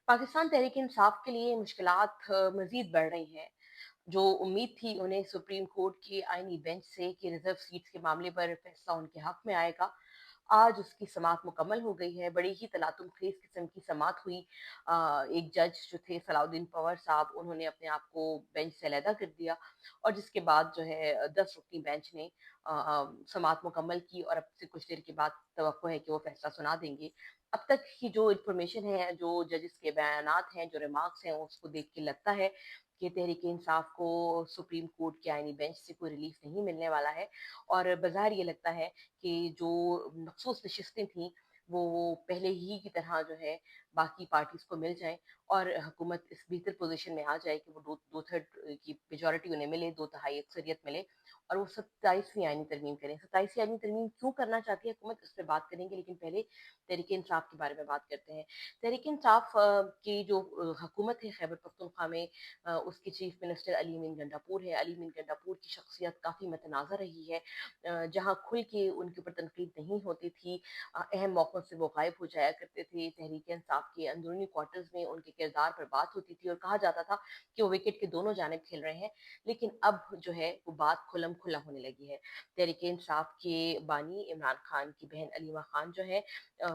पाकिस्तान तहरीक-ए-इंसाफ के लिए मुश्किलात मज़ीद बढ़ रही हैं। जो उम्मीद थी उन्हें सुप्रीम कोर्ट की आईनी बेंच से कि रिजर्व सीट्स के मामले पर फैसला उनके हक में आएगा, आज उसकी समाअत मुकम्मल हो गई है। बड़ी ही तलातुम खेज़ किस्म की समाअत हुई। एक जज जो थे सलाउद्दीन पंवर साहब, उन्होंने अपने आप को बेंच से अलहदा कर दिया और जिसके बाद जो है 10 रुकनी बेंच ने समाअत मुकम्मल की और अब से कुछ देर के बाद तवक्को है कि वो फैसला सुना देंगे। अब तक की जो इन्फॉर्मेशन है, जो जजेस के बयानात हैं, जो रिमार्क्स हैं, उसको देख के लगता है कि तहरीक-ए-इंसाफ को सुप्रीम कोर्ट के आईनी बेंच से कोई रिलीफ नहीं मिलने वाला है और बज़ाहिर ये लगता है कि जो मखसूस नशिस्तें थीं, वो पहले ही की तरह जो है बाकी पार्टीज़ को मिल जाएँ और हुकूमत इस बेहतर पोज़ीशन में आ जाए कि वो दो थर्ड की मेजॉरिटी उन्हें मिले, 2 तिहाई अक्सरियत मिले और वो 27वीं आईनी तरमीम करें। 27वीं आईनी तरमीम क्यों करना चाहती है हुकूमत, इस पे बात करेंगे, लेकिन पहले तहरीक-ए-इंसाफ के बारे में बात करते हैं। तहरीक-ए-इंसाफ की जो हुकूमत है खैबर पख्तूनख्वा में, उसके चीफ मिनिस्टर अली अमीन गंडापुर है। अली अमीन गंडापुर की शख्सियत काफ़ी मतनाज़ा रही है। जहाँ खुल के उनके ऊपर तनकीद नहीं होती थी, अहम मौक़ों से वो गायब हो जाया करते थे। तहरीक-ए-इंसाफ के अंदरूनी क्वार्टर्स में उनके किरदार पर बात होती थी और कहा जाता था कि वो विकेट के दोनों जानिब खेल रहे हैं, लेकिन अब जो है वो बात खुल्लम-खुल्ला होने लगी है। तहरीक-ए-इंसाफ के बानी इमरान खान की बहन अलीमा खान जो है,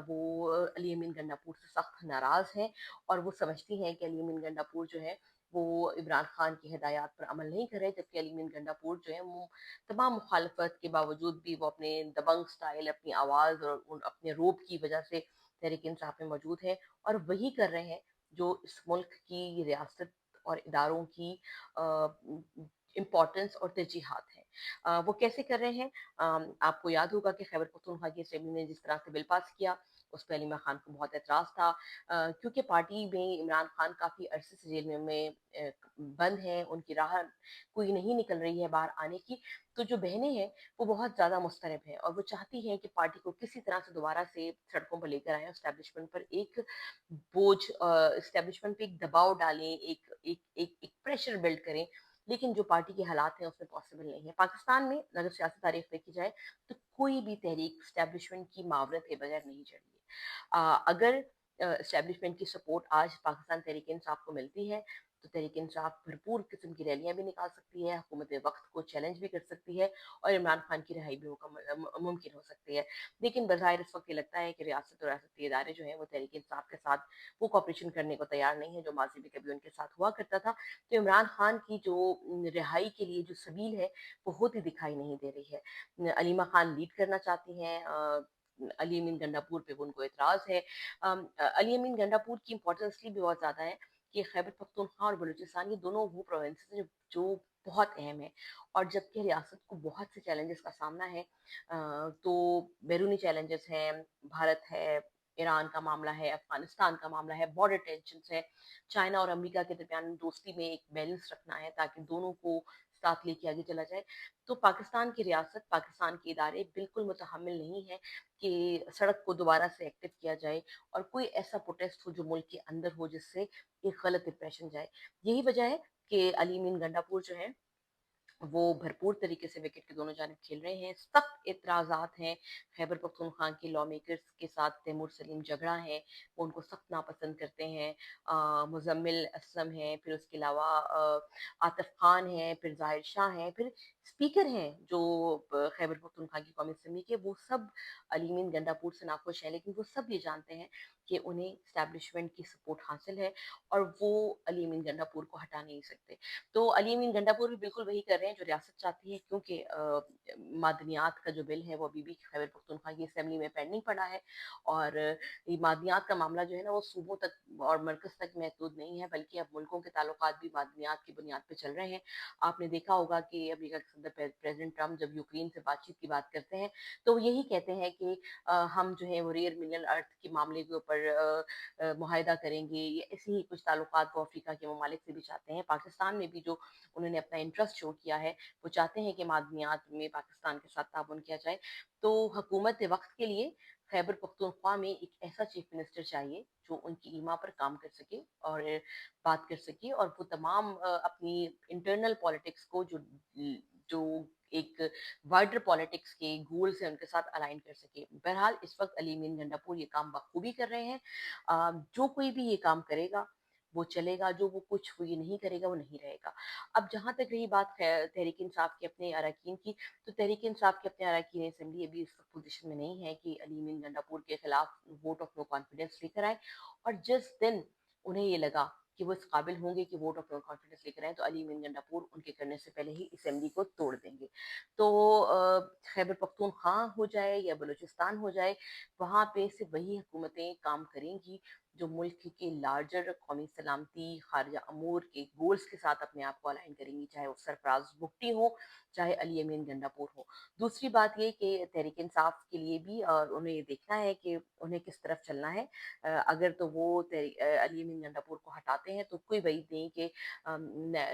वो अली अमीन गंडापुर से सख्त नाराज़ हैं और वो समझती हैं कि अली अमीन गंडापुर जो है वो इमरान खान की हिदायत पर अमल नहीं कर रहे, जबकि अली अमीन गंडापुर जो है वो तमाम मुखालफत के बावजूद भी वो अपने दबंग स्टाइल, अपनी आवाज़ और अपने रोब की वजह से तहरीक इंसाफ में मौजूद है और वही कर रहे हैं जो इस मुल्क की रियासत और इदारों की इम्पोर्टेंस और तरजीहात हैं। वो कैसे कर रहे हैं? आपको याद होगा कि खैबर पख्तूनख्वा की असेंबली ने जिस तरह से बिल पास किया, उस पर अलीमा खान को बहुत एतराज़ था, क्योंकि पार्टी में इमरान खान काफ़ी अरसे से जेल में बंद हैं, उनकी राह कोई नहीं निकल रही है बाहर आने की। तो जो बहनें हैं, वो बहुत ज़्यादा मुस्तरब हैं और वो चाहती हैं कि पार्टी को किसी तरह से दोबारा से सड़कों पर लेकर आएँ, एस्टेब्लिशमेंट पर एक बोझ एस्टेब्लिशमेंट पे एक दबाव डालें, एक प्रेशर बिल्ड करें, लेकिन जो पार्टी के हालात हैं उसमें पॉसिबल नहीं है। पाकिस्तान में अगर सियासी तारीख देखी जाए तो कोई भी तहरीक एस्टेब्लिशमेंट की मावरत के बगैर नहीं चली है। अगर एस्टेब्लिशमेंट की सपोर्ट आज पाकिस्तान तहरीक इंसाफ को मिलती है तो तहरीक इंसाफ भरपूर किस्म की रैलियां भी निकाल सकती है, हुकूमत वक्त को चैलेंज भी कर सकती है और इमरान खान की रिहाई भी मुमकिन हो सकती है। लेकिन बज़ाहिर इस वक्त ये लगता है कि रियासत और रियासती इदारे जो हैं वो तहरीक इंसाफ के साथ वो कॉपरेशन करने को तैयार नहीं है, जो माजी में कभी उनके साथ हुआ करता था। तो इमरान खान की जो रिहाई के लिए जो सबील है वो होती दिखाई नहीं दे रही है। अलीमा खान लीड करना चाहती हैं, अली अमीन गंडापुर पे वो उनको एतराज़ है। अली अमीन गंडापुर की इम्पोर्टेंस इसलिए भी बहुत ज़्यादा है कि खैबर पख्तूनख्वा और बलूचिस्तान ये दोनों वो प्रोविंसेस हैं जो बहुत अहम है और जबकि रियासत को बहुत से चैलेंजेस का सामना है, तो बैरूनी चैलेंजेस हैं, भारत है, ईरान का मामला है, अफगानिस्तान का मामला है, बॉर्डर टेंशन्स है, चाइना और अमेरिका के दरमियान दोस्ती में एक बैलेंस रखना है ताकि दोनों को साथ लेके आगे चला जाए। तो पाकिस्तान की रियासत, पाकिस्तान के इदारे बिल्कुल मुतहम्मिल नहीं है कि सड़क को दोबारा से एक्टिव किया जाए और कोई ऐसा प्रोटेस्ट हो जो मुल्क के अंदर हो जिससे एक गलत इंप्रेशन जाए। यही वजह है कि अली मीन गंडापुर जो है वो भरपूर तरीके से विकेट के दोनों जानिब खेल रहे हैं। सख्त एतराज़ात हैं खैबर पख्तूनख्वा के लॉ मेकर्स के साथ, तैमूर सलीम झगड़ा है, वो उनको सख्त नापसंद करते हैं। मुज़म्मिल असलम हैं, फिर उसके अलावा आतिफ खान हैं, फिर ज़ाहिर शाह हैं, फिर स्पीकर हैं जो खैबर पख्तूनख्वा की कौमी असम्बली के, वो सब अली मीन गंडापुर से नाखुश हैं, लेकिन वो सब ये जानते हैं कि उन्हें इस्टेब्लिशमेंट की सपोर्ट हासिल है और वो अली मीन गंडापुर को हटा नहीं सकते। तो अली अमीन गंडापुर भी बिल्कुल वही कर रहे हैं जो रियासत चाहती है, क्योंकि मादनियात का जो बिल है वो अभी भी खैबर पख्तूनख्वा की असेंबली में पेंडिंग पड़ा है और ये मादनियात का मामला जो है ना वो सूबों तक और मरकज तक महदूद नहीं है, बल्कि अब मुल्कों के ताल्लुकात भी मादनियात की बुनियाद पर चल रहे हैं। आपने देखा होगा कि अमेरिका के सदर प्रेसिडेंट ट्रम्प जब यूक्रेन से बातचीत की बात करते हैं तो यही कहते हैं कि हम जो है वो रेयर मिनरल अर्थ के मामले के ऊपर मुआहिदा करेंगे, या ऐसे ही कुछ ताल्लुकात वो अफ्रीका के ममालिक से भी चाहते हैं। पाकिस्तान में भी जो उन्होंने अपना इंटरेस्ट शो किया है, वो चाहते हैं कि मादनियात में पाकिस्तान के साथ ताउन किया जाए। तो हुकूमत वक्त के लिए खैबर पख्तूनख्वा में एक ऐसा चीफ मिनिस्टर चाहिए जो उनकी ईमा पर काम कर सके और बात कर सके और वो तमाम अपनी इंटरनल पॉलिटिक्स को जो एक वाइडर पॉलिटिक्स के गोल से उनके साथ अलाइन कर सके। बहरहाल इस वक़्त अली अमीन गंडापुर ये काम बखूबी कर रहे हैं। जो कोई भी ये काम करेगा, वो चलेगा, जो वो कुछ वो ये नहीं करेगा, वो नहीं रहेगा। अब जहाँ तक रही बात तहरीक-ए-इंसाफ के अपने अरकान की, तो तहरीक-ए-इंसाफ के अपने अरकान असेंबली अभी इस पोज़ीशन में नहीं है कि अली अमीन गंडापुर के खिलाफ वोट ऑफ नो कॉन्फिडेंस लेकर आएँ, और जिस दिन उन्हें ये लगा कि वो इस काबिल होंगे कि वोट ऑफ नो कॉन्फिडेंस लेकर आएँ, तो अली अमीन गंडापुर उनके करने से पहले ही असेंबली को तोड़ देंगे। तो खैबर पख्तूनख्वा हो जाए या बलूचिस्तान हो जाए, वहाँ पे सिर्फ वही हुकूमतें काम करेंगी जो मुल्क के लार्जर कौमी सलामती, खारजा अमूर के गोल्स के साथ अपने आप को अलाइन करेंगी, चाहे वो सरफराज भुट्टी हो, चाहे अली अमीन गंडापुर हो। दूसरी बात ये कि तहरीक इंसाफ के लिए भी उन्हें ये देखना है कि उन्हें किस तरफ चलना है। अगर तो वो अली अमीन गंडापुर को हटाते हैं, तो कोई वजह नहीं कि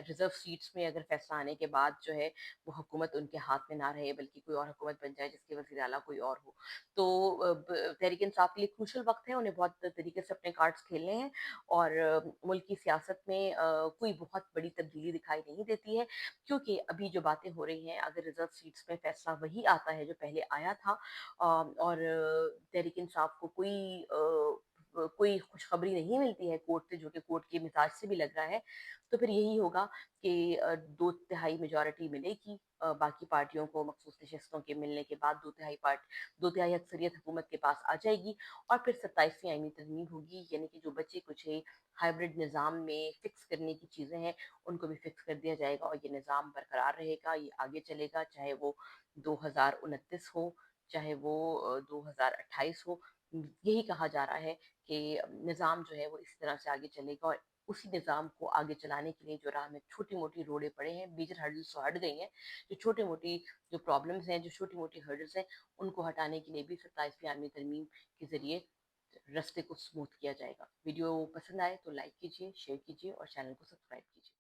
रिजर्व सीट्स में अगर फैसला आने के बाद जो है वो हुकूमत उनके हाथ में ना रहे, बल्कि कोई और हुकूमत बन जाए जिसके वज़ीर आला कोई और हो। तो तहरीक इंसाफ के लिए क्रूशल वक्त है, उन्हें बहुत तरीके से अपने कार्ड्स खेलने हैं, और मुल्क की सियासत में कोई बहुत बड़ी तब्दीली दिखाई नहीं देती है, क्योंकि अभी जो बातें हो रही हैं, अगर रिजर्व सीट्स में फैसला वही आता है जो पहले आया था, और तहरीक इंसाफ को कोई खुशखबरी नहीं मिलती है कोर्ट से, जो कि कोर्ट के मिजाज से भी लग रहा है, तो फिर यही होगा कि 2 तिहाई मेजॉरिटी मिलेगी बाकी पार्टियों को, मखसूस नशस्तों के मिलने के बाद 2 तिहाई अक्सरियत हुकूमत के पास आ जाएगी, और फिर 27वीं आईनी तरमीम होगी, यानी कि जो बचे कुछ हाइब्रिड निज़ाम में फिक्स करने की चीज़ें हैं, उनको भी फिक्स कर दिया जाएगा, और ये निज़ाम बरकरार रहेगा, ये आगे चलेगा, चाहे वो 2029 हो, चाहे वो 2028 हो। यही कहा जा रहा है कि निज़ाम जो है वो इसी तरह से आगे चलेगा, और उसी निज़ाम को आगे चलाने के लिए जो राह में छोटी-मोटी रोड़ें पड़े हैं, मेजर हर्डल्स तो हट गई हैं, जो छोटी-मोटी जो प्रॉब्लम्स हैं, जो छोटी-मोटी हर्डल्स हैं, उनको हटाने के लिए भी 27वीं आर्मी तरमीम के ज़रिए रास्ते को स्मूथ किया जाएगा। वीडियो पसंद आए तो लाइक कीजिए, शेयर कीजिए और चैनल को सब्सक्राइब कीजिए।